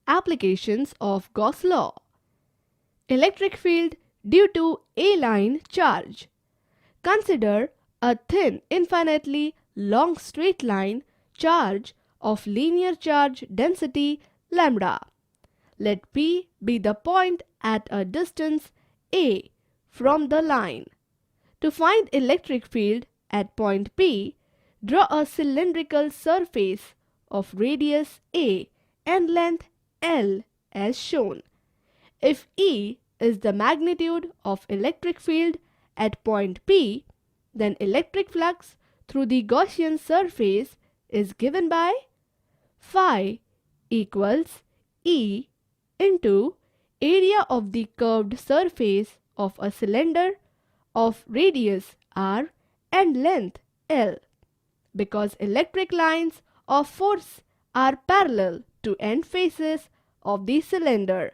Applications of Gauss law. Electric field due to A-line charge. Consider a thin, infinitely long straight line charge of linear charge density lambda. Let P be the point at a distance A from the line. To find electric field at point P, draw a cylindrical surface of radius A and length L as shown. If E is the magnitude of electric field at point P, then electric flux through the Gaussian surface is given by phi equals E into area of the curved surface of a cylinder of radius r and length L. Because electric lines of force are parallel to end faces of the cylinder,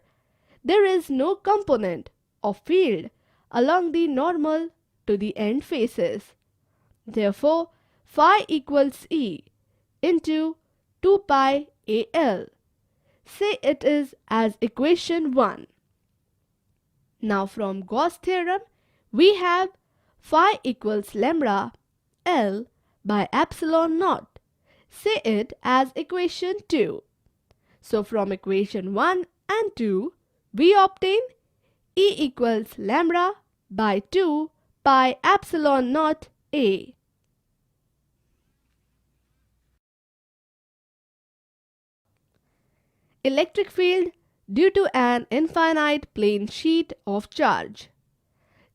there is no component of field along the normal to the end faces. Therefore, phi equals E into 2 pi AL. Say it is as equation 1. Now from Gauss theorem, we have phi equals lambda L by epsilon naught. Say it as equation 2. So from equation 1 and 2, we obtain E equals lambda by 2 pi epsilon naught A. Electric field due to an infinite plane sheet of charge.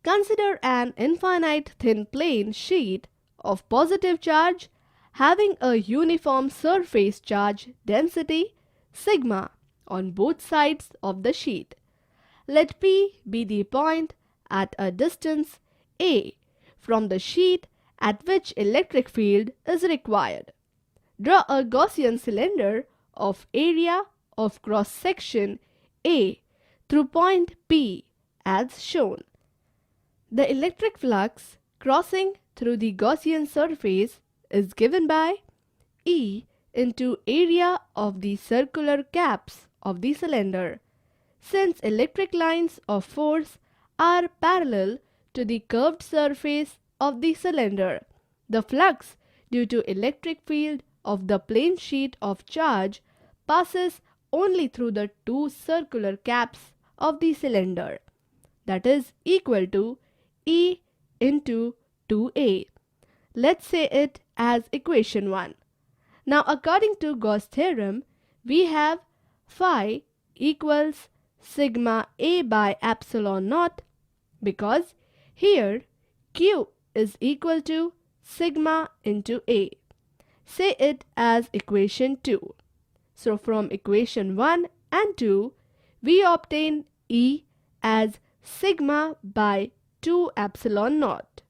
Consider an infinite thin plane sheet of positive charge having a uniform surface charge density sigma on both sides of the sheet. Let P be the point at a distance A from the sheet at which electric field is required. Draw a Gaussian cylinder of area of cross section A through point P as shown. The electric flux crossing through the Gaussian surface is given by E into area of the circular caps of the cylinder. Since electric lines of force are parallel to the curved surface of the cylinder, the flux due to electric field of the plane sheet of charge passes only through the two circular caps of the cylinder, that is equal to E into 2A. Let's say it as equation 1. Now according to Gauss theorem, we have phi equals sigma A by epsilon naught because here Q is equal to sigma into A. Say it as equation 2. So from equation 1 and 2, we obtain E as sigma by 2 epsilon naught.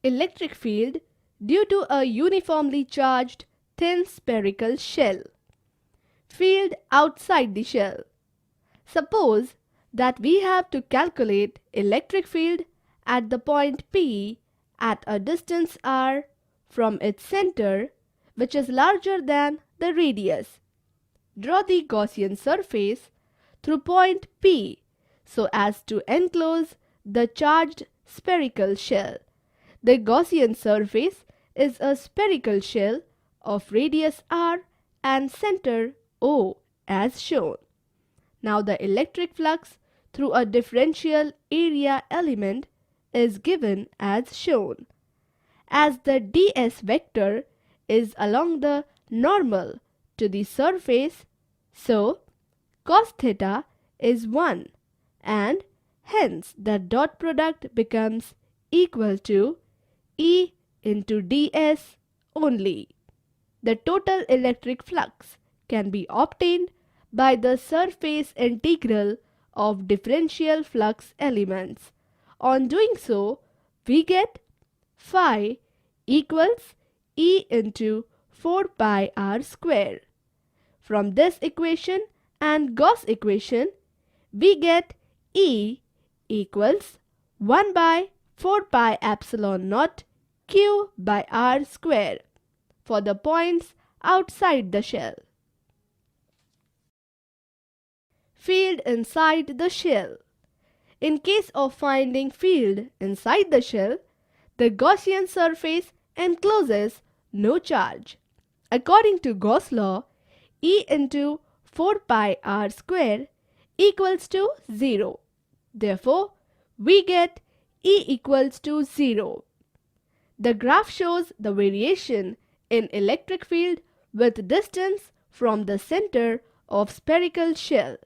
Electric field due to a uniformly charged thin spherical shell. Field outside the shell. Suppose that we have to calculate electric field at the point P at a distance r from its center, which is larger than the radius. Draw the Gaussian surface through point P so as to enclose the charged spherical shell. The Gaussian surface is a spherical shell of radius r and center O as shown. Now the electric flux through a differential area element is given as shown. As the ds vector is along the normal to the surface, so cos theta is 1 and hence the dot product becomes equal to E into ds only. The total electric flux can be obtained by the surface integral of differential flux elements. On doing so, we get phi equals E into 4 pi r square. From this equation and Gauss equation, we get E equals 1 by 4 pi epsilon naught Q by r square. for the points outside the shell. Field inside the shell. In case of finding field inside the shell, the Gaussian surface encloses no charge. According to Gauss law, E into 4 pi r square equals to 0. Therefore, we get E equals to 0. The graph shows the variation in electric field with distance from the center of spherical shell.